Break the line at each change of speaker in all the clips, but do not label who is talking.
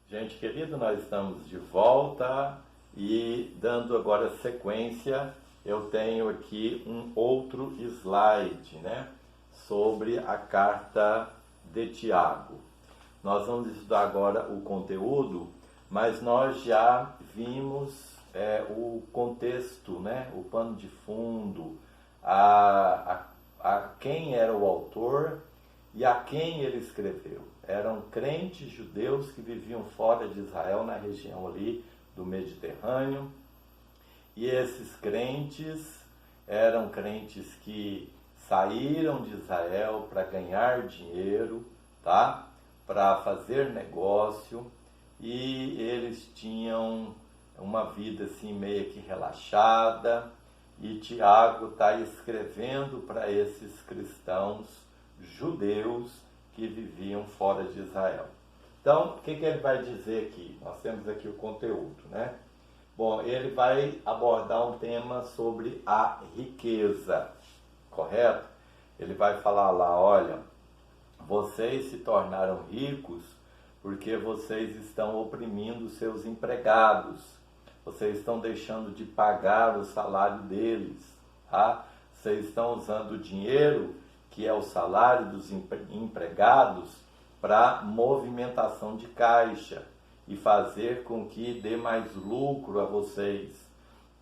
Gente querida, nós estamos de volta e dando agora sequência, eu tenho aqui um outro slide, né, sobre a carta de Tiago. Nós vamos estudar agora o conteúdo, mas nós já vimos o contexto, né, o pano de fundo, a quem era o autor e a quem ele escreveu. Eram crentes judeus que viviam fora de Israel, na região ali do Mediterrâneo. E esses crentes eram crentes que saíram de Israel para ganhar dinheiro, tá? Para fazer negócio, e eles tinham uma vida assim meio que relaxada. E Tiago está escrevendo para esses cristãos judeus que viviam fora de Israel. Então, o que ele vai dizer aqui? Nós temos aqui o conteúdo, né? Bom, ele vai abordar um tema sobre a riqueza, correto? Ele vai falar lá, olha, vocês se tornaram ricos porque vocês estão oprimindo seus empregados, vocês estão deixando de pagar o salário deles, tá? Vocês estão usando o dinheiro, que é o salário dos empregados, para movimentação de caixa e fazer com que dê mais lucro a vocês.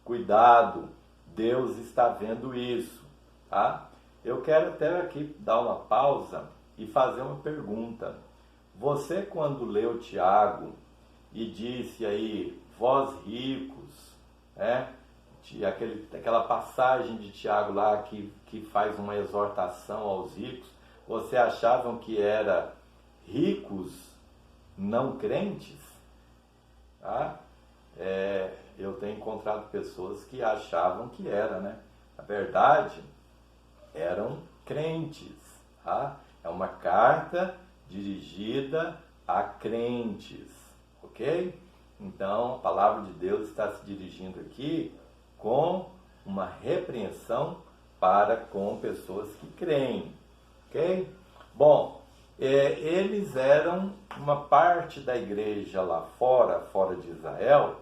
Cuidado, Deus está vendo isso, tá? Eu quero até aqui dar uma pausa e fazer uma pergunta. Você, quando leu Tiago e disse aí, vós ricos, né? Aquela passagem de Tiago lá que faz uma exortação aos ricos, você achavam que era ricos não crentes? Tá? Eu tenho encontrado pessoas que achavam que era, né? Na verdade, eram crentes. Tá? É uma carta dirigida a crentes, ok? Então, a palavra de Deus está se dirigindo aqui com uma repreensão para com pessoas que creem, ok? Bom, eles eram uma parte da igreja lá fora de Israel,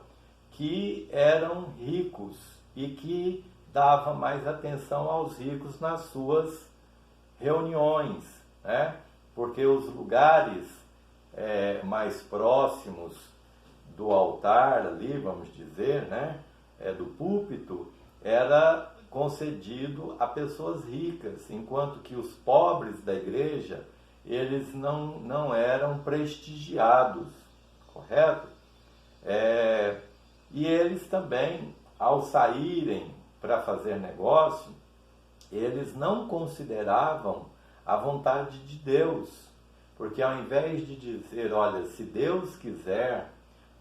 que eram ricos e que dava mais atenção aos ricos nas suas reuniões, né? Porque os lugares mais próximos do altar ali, vamos dizer, né, do púlpito, era concedido a pessoas ricas, enquanto que os pobres da igreja, eles não eram prestigiados, correto? E eles também, ao saírem para fazer negócio, eles não consideravam a vontade de Deus, porque ao invés de dizer, olha, se Deus quiser,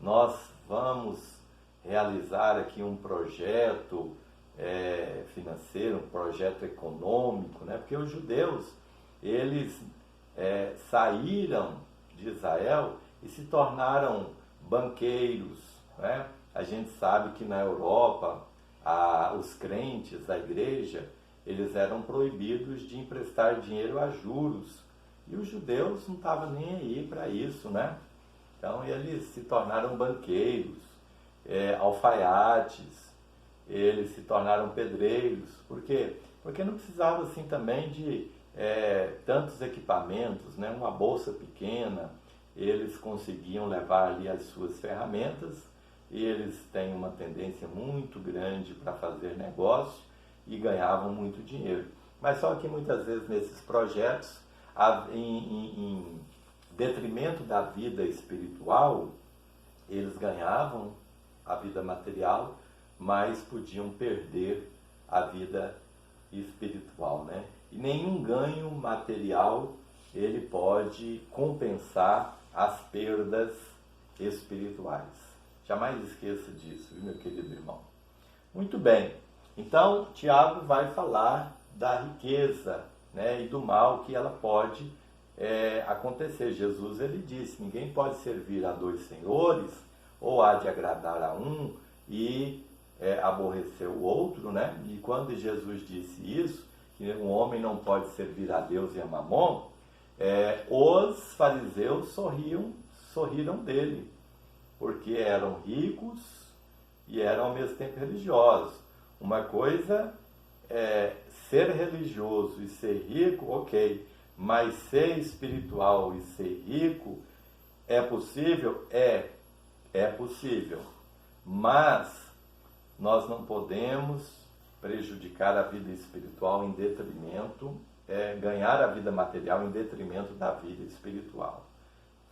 nós vamos realizar aqui um projeto financeiro, um projeto econômico, né? Porque os judeus, eles saíram de Israel e se tornaram banqueiros, né? A gente sabe que na Europa, os crentes da igreja, eles eram proibidos de emprestar dinheiro a juros, e os judeus não estavam nem aí para isso, né? Então, eles se tornaram banqueiros, alfaiates, eles se tornaram pedreiros. Por quê? Porque não precisava assim também de tantos equipamentos, né? Uma bolsa pequena, eles conseguiam levar ali as suas ferramentas, e eles têm uma tendência muito grande para fazer negócio e ganhavam muito dinheiro. Mas só que muitas vezes nesses projetos, em detrimento da vida espiritual, eles ganhavam a vida material, mas podiam perder a vida espiritual, né? E nenhum ganho material ele pode compensar as perdas espirituais. Jamais esqueça disso, viu, meu querido irmão? Muito bem. Então, Tiago vai falar da riqueza, né, e do mal que ela pode acontecer. Jesus, ele disse, ninguém pode servir a dois senhores, ou há de agradar a um e aborrecer o outro, né? E quando Jesus disse isso, que um homem não pode servir a Deus e a Mamon, os fariseus sorriam sorriram dele, porque eram ricos e eram ao mesmo tempo religiosos. Uma coisa é ser religioso e ser rico, ok, mas ser espiritual e ser rico é possível? É possível, mas nós não podemos prejudicar a vida espiritual em detrimento, ganhar a vida material em detrimento da vida espiritual.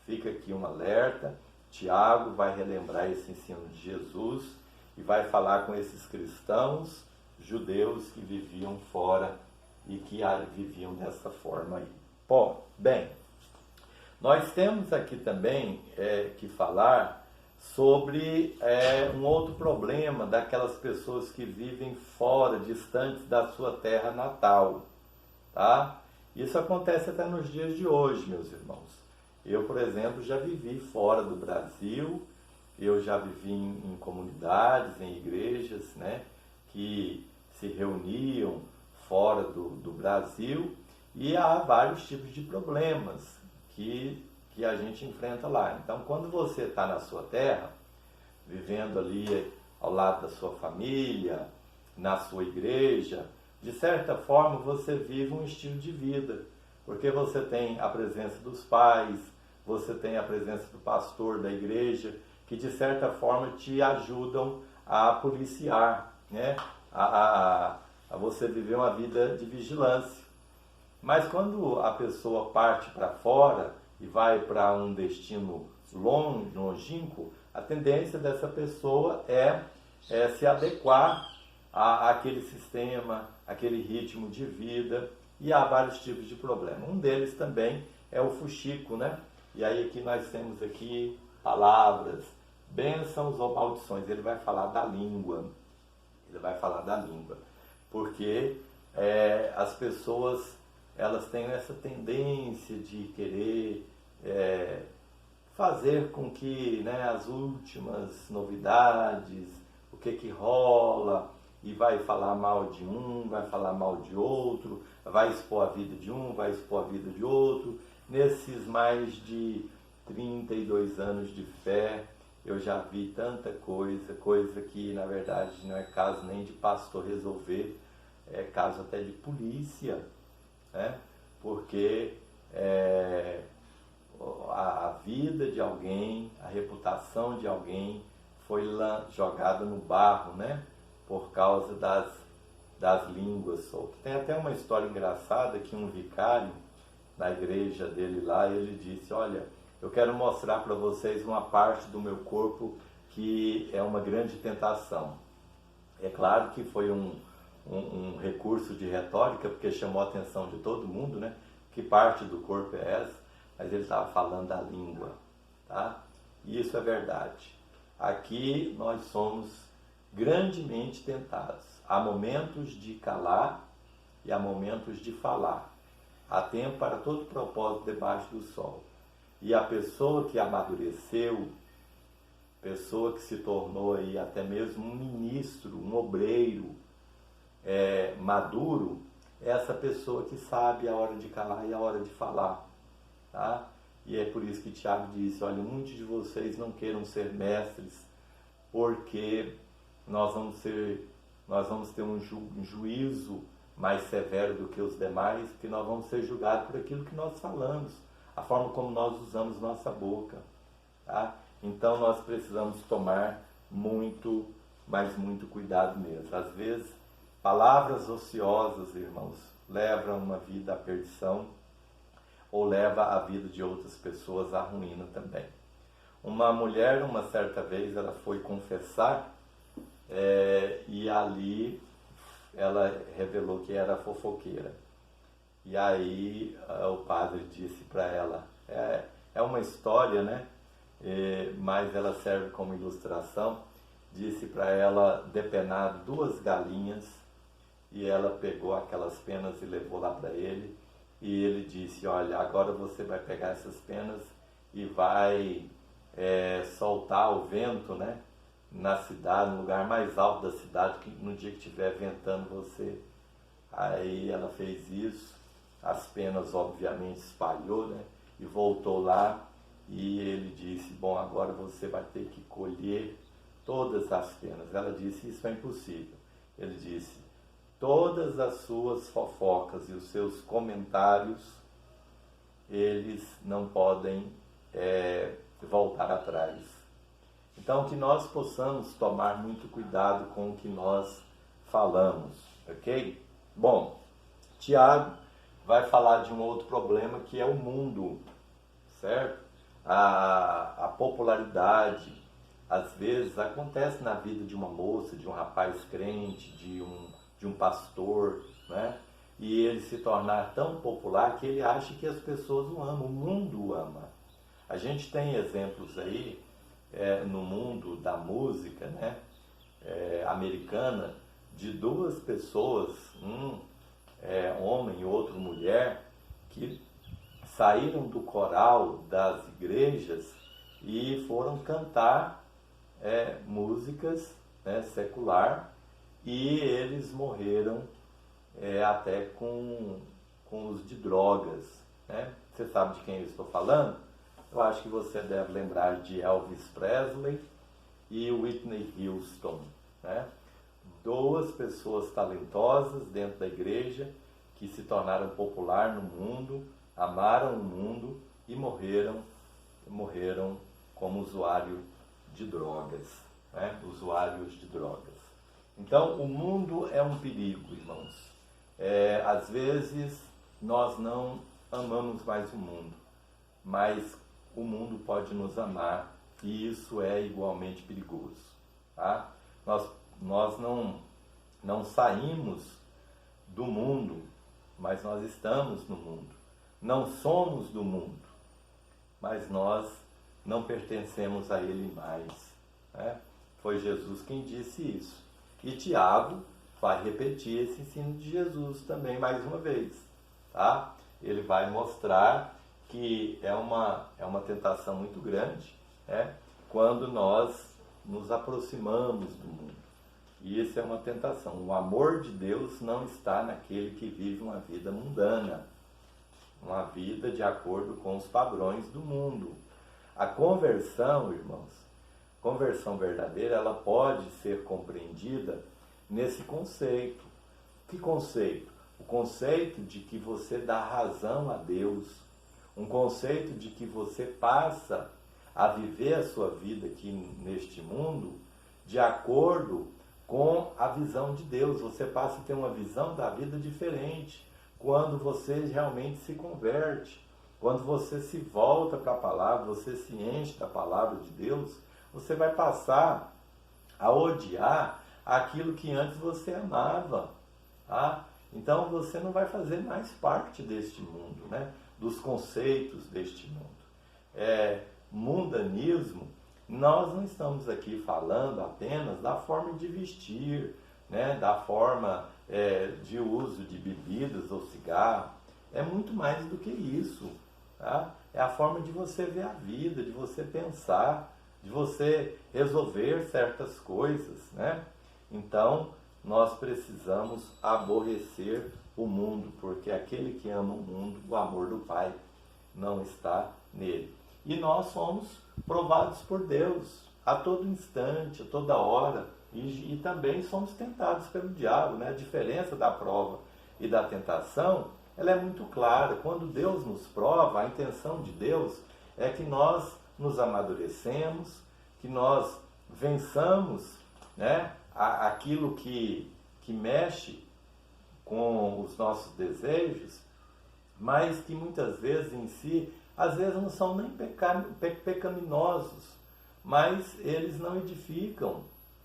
Fica aqui um alerta. Tiago vai relembrar esse ensino de Jesus e vai falar com esses cristãos judeus que viviam fora e que viviam dessa forma aí. Bom, bem, nós temos aqui também que falar sobre um outro problema daquelas pessoas que vivem fora, distantes da sua terra natal, tá? Isso acontece até nos dias de hoje, meus irmãos. Eu, por exemplo, já vivi fora do Brasil, eu já vivi em comunidades, em igrejas, né, que se reuniam fora do Brasil, e há vários tipos de problemas que a gente enfrenta lá. Então, quando você está na sua terra, vivendo ali ao lado da sua família, na sua igreja, de certa forma você vive um estilo de vida, porque você tem a presença dos pais, você tem a presença do pastor da igreja, que de certa forma te ajudam a policiar, né? a você viver uma vida de vigilância. Mas quando a pessoa parte para fora e vai para um destino longínquo, a tendência dessa pessoa é se adequar àquele sistema, àquele ritmo de vida, e há vários tipos de problemas. Um deles também é o fuxico, né? E aí aqui nós temos aqui palavras, bênçãos ou maldições. Ele vai falar da língua. Ele vai falar da língua. Porque as pessoas, elas têm essa tendência de querer fazer com que, né, as últimas novidades, o que rola, e vai falar mal de um, vai falar mal de outro, vai expor a vida de um, vai expor a vida de outro. Nesses mais de 32 anos de fé, eu já vi tanta coisa que na verdade não é caso nem de pastor resolver, é caso até de polícia, né? Porque a vida de alguém, a reputação de alguém foi jogada no barro, né? Por causa das línguas soltas. Tem até uma história engraçada que um vicário na igreja dele lá, ele disse: olha, eu quero mostrar para vocês uma parte do meu corpo que é uma grande tentação. É claro que foi um recurso de retórica, porque chamou a atenção de todo mundo, né? Que parte do corpo é essa? Mas ele estava falando da língua, tá? E isso é verdade. Aqui nós somos grandemente tentados. Há momentos de calar e há momentos de falar. Há tempo para todo propósito debaixo do sol. E a pessoa que amadureceu, pessoa que se tornou aí até mesmo um ministro, um obreiro maduro, é essa pessoa que sabe a hora de calar e a hora de falar, tá? E é por isso que Tiago disse: olha, muitos de vocês não queiram ser mestres, porque nós vamos ter um juízo mais severo do que os demais, porque nós vamos ser julgados por aquilo que nós falamos, a forma como nós usamos nossa boca, tá? Então nós precisamos tomar muito, mas muito cuidado mesmo. Às vezes, palavras ociosas, irmãos, levam uma vida à perdição, ou leva a vida de outras pessoas à ruína também. Uma mulher, uma certa vez, ela foi confessar, e ali ela revelou que era fofoqueira. E aí o padre disse para ela, é uma história, né? Mas ela serve como ilustração, disse para ela depenar 2 galinhas, e ela pegou aquelas penas e levou lá para ele, e ele disse: olha, agora você vai pegar essas penas e vai soltar o vento, né, na cidade, no lugar mais alto da cidade, que no dia que estiver ventando você. Aí ela fez isso, as penas obviamente espalhou, né, e voltou lá, e ele disse bom, agora você vai ter que colher todas as penas. Ela disse, isso é impossível. Ele disse, todas as suas fofocas e os seus comentários, eles não podem voltar atrás. Então, que nós possamos tomar muito cuidado com o que nós falamos, ok? Bom, Tiago vai falar de um outro problema que é o mundo, certo? A popularidade, às vezes, acontece na vida de uma moça, de um rapaz crente, de um pastor, né? E ele se tornar tão popular que ele acha que as pessoas o amam, o mundo o ama. A gente tem exemplos aí no mundo da música, né? Americana, de duas pessoas, homem e outro mulher, que saíram do coral das igrejas e foram cantar músicas, né, secular, e eles morreram até com uso de drogas, né? Você sabe de quem eu estou falando? Eu acho que você deve lembrar de Elvis Presley e Whitney Houston, né? Duas pessoas talentosas dentro da igreja que se tornaram popular no mundo, amaram o mundo e morreram como usuário de drogas, né? Usuários de drogas. Então, o mundo é um perigo, irmãos. Às vezes, nós não amamos mais o mundo, mas o mundo pode nos amar e isso é igualmente perigoso, tá? Nós não saímos do mundo, mas nós estamos no mundo. Não somos do mundo, mas nós não pertencemos a ele mais, né? Foi Jesus quem disse isso. E Tiago vai repetir esse ensino de Jesus também mais uma vez, tá? Ele vai mostrar que é uma tentação muito grande, né? Quando nós nos aproximamos do mundo. E isso é uma tentação. O amor de Deus não está naquele que vive uma vida mundana, uma vida de acordo com os padrões do mundo. A conversão, irmãos, conversão verdadeira, ela pode ser compreendida nesse conceito. Que conceito? O conceito de que você dá razão a Deus, um conceito de que você passa a viver a sua vida aqui neste mundo de acordo com a visão de Deus. Você passa a ter uma visão da vida diferente quando você realmente se converte, quando você se volta para a palavra, você se enche da palavra de Deus, você vai passar a odiar aquilo que antes você amava, tá? Então você não vai fazer mais parte deste mundo, né? Dos conceitos deste mundo. Mundanismo, nós não estamos aqui falando apenas da forma de vestir, né? Da forma de uso de bebidas ou cigarro. É muito mais do que isso, tá? É a forma de você ver a vida, de você pensar, de você resolver certas coisas, né? Então, nós precisamos aborrecer o mundo, porque aquele que ama o mundo, o amor do Pai não está nele. E nós somos provados por Deus a todo instante, a toda hora, e também somos tentados pelo diabo, né? A diferença da prova e da tentação, ela é muito clara. Quando Deus nos prova, a intenção de Deus é que nós nos amadurecemos, que nós vençamos, né? Aquilo que mexe com os nossos desejos, mas que muitas vezes em si, às vezes não são nem pecaminosos, mas eles não edificam,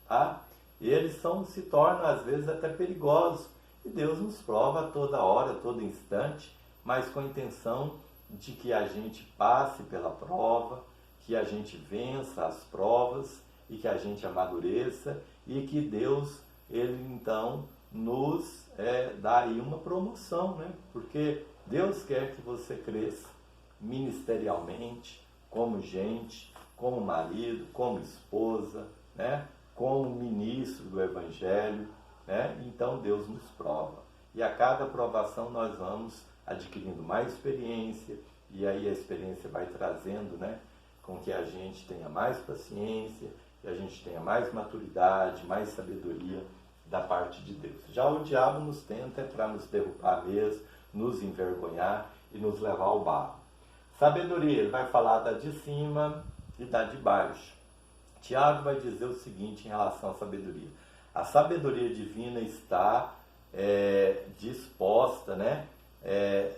tá? Eles se tornam às vezes até perigosos. E Deus nos prova a toda hora, a todo instante, mas com a intenção de que a gente passe pela prova, que a gente vença as provas e que a gente amadureça e que Deus, Ele então nos dá aí uma promoção, né? Porque Deus quer que você cresça ministerialmente, como gente, como marido, como esposa, né? Como ministro do Evangelho, né? Então Deus nos prova. E a cada provação nós vamos adquirindo mais experiência, e aí a experiência vai trazendo, né? com que a gente tenha mais paciência, que a gente tenha mais maturidade, mais sabedoria da parte de Deus. Já o diabo nos tenta para nos derrubar mesmo, nos envergonhar e nos levar ao barro. Sabedoria, ele vai falar da de cima e da de baixo. Tiago vai dizer o seguinte em relação à sabedoria. A sabedoria divina está disposta, né?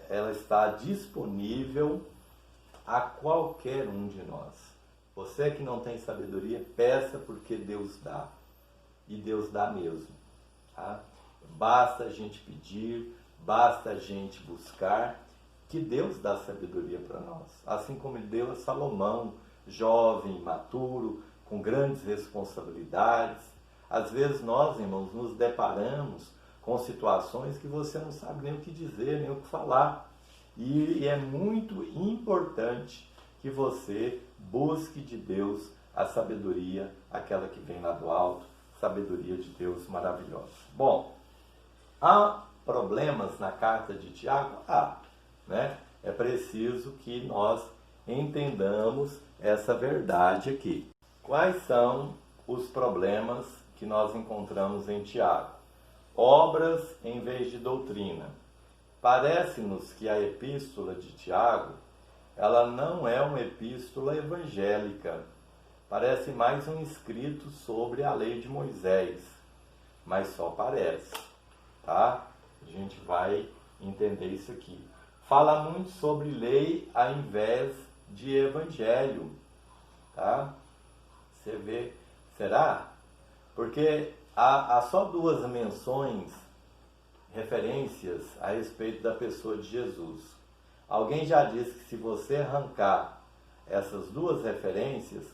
Ela está disponível a qualquer um de nós. Você que não tem sabedoria, peça porque Deus dá. E Deus dá mesmo. Tá? Basta a gente pedir, basta a gente buscar, que Deus dá sabedoria para nós. Assim como Ele deu a Salomão, jovem, maturo, com grandes responsabilidades. Às vezes nós, irmãos, nos deparamos com situações que você não sabe nem o que dizer, nem o que falar. E é muito importante que você busque de Deus a sabedoria, aquela que vem lá do alto, sabedoria de Deus maravilhosa. Bom, há problemas na carta de Tiago? Né? É preciso que nós entendamos essa verdade aqui. Quais são os problemas que nós encontramos em Tiago? Obras em vez de doutrina. Parece-nos que a epístola de Tiago, ela não é uma epístola evangélica. Parece mais um escrito sobre a lei de Moisés. Mas só parece, tá? A gente vai entender isso aqui. Fala muito sobre lei ao invés de evangelho, tá? Você vê, será? Porque há só duas menções, referências a respeito da pessoa de Jesus. Alguém já disse que se você arrancar essas duas referências,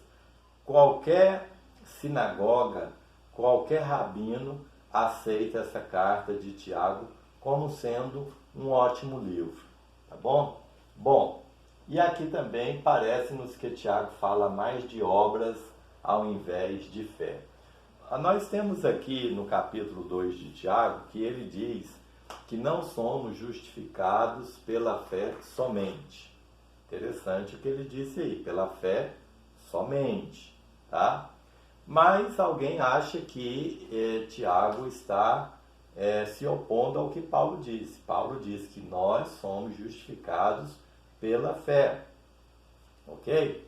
qualquer sinagoga, qualquer rabino aceita essa carta de Tiago como sendo um ótimo livro, tá bom? Bom, e aqui também parece-nos que Tiago fala mais de obras ao invés de fé. Nós temos aqui no capítulo 2 de Tiago que ele diz que não somos justificados pela fé somente. Interessante o que ele disse aí, pela fé somente, tá? Mas alguém acha que Tiago está se opondo ao que Paulo disse. Paulo diz que nós somos justificados pela fé, ok?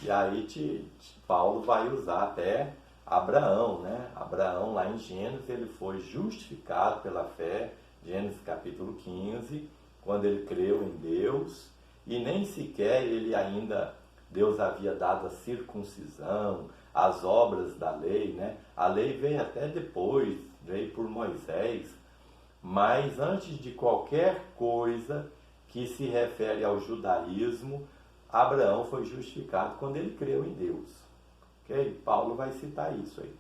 E aí Paulo vai usar até Abraão, né? Abraão lá em Gênesis, ele foi justificado pela fé, Gênesis capítulo 15, quando ele creu em Deus, e nem sequer Deus havia dado a circuncisão, as obras da lei, né? A lei veio até depois, veio por Moisés, mas antes de qualquer coisa que se refere ao judaísmo, Abraão foi justificado quando ele creu em Deus. Okay? Paulo vai citar isso aí.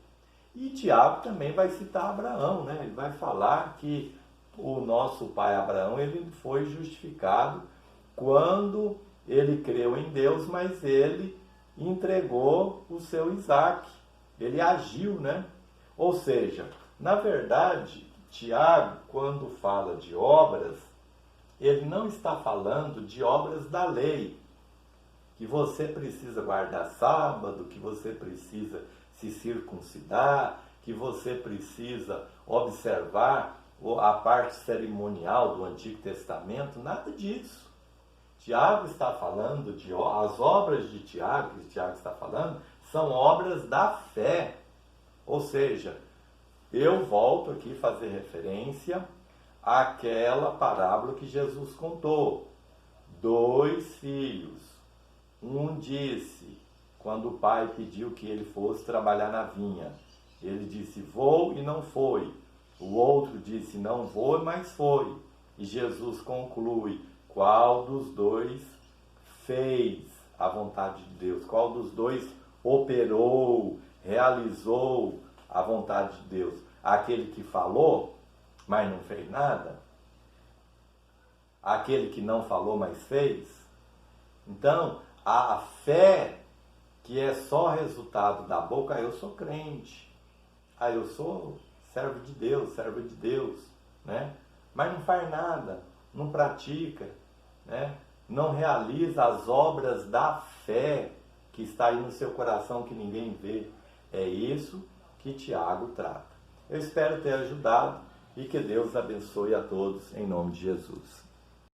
E Tiago também vai citar Abraão, né? Ele vai falar que o nosso pai Abraão, ele foi justificado quando ele creu em Deus, mas ele entregou o seu Isaac. Ele agiu, né? Ou seja, na verdade, Tiago, quando fala de obras, ele não está falando de obras da lei, que você precisa guardar sábado, que você precisa se circuncidar, que você precisa observar a parte cerimonial do Antigo Testamento, nada disso. Tiago está falando as obras de Tiago, que Tiago está falando, são obras da fé. Ou seja, eu volto aqui a fazer referência àquela parábola que Jesus contou. 2 filhos. Um disse, quando o pai pediu que ele fosse trabalhar na vinha, ele disse, vou, e não foi. O outro disse, não vou, mas foi. E Jesus conclui, qual dos dois fez a vontade de Deus? Qual dos dois operou, realizou a vontade de Deus? Aquele que falou, mas não fez nada? Aquele que não falou, mas fez? Então, a fé que é só resultado da boca, eu sou crente, eu sou servo de Deus, né? Mas não faz nada, não pratica, né? Não realiza as obras da fé que está aí no seu coração que ninguém vê. É isso que Tiago trata. Eu espero ter ajudado e que Deus abençoe a todos em nome de Jesus.